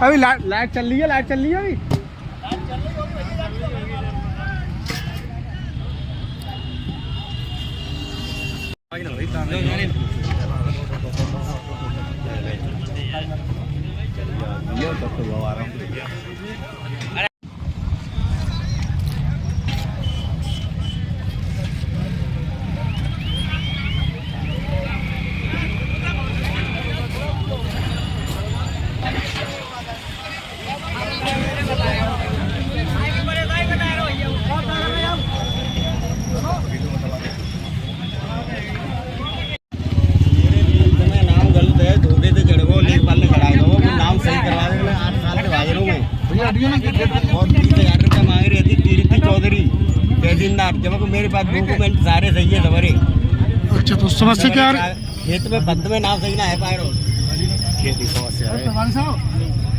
अभी लाइट चल रही है, लाइट चल रही है अभी। जब मेरे पास डॉक्यूमेंट सारे सही है सवरे। अच्छा तो समस्या क्या खेत में बंद में नाम सही ना है पायरो खेती समस्या है।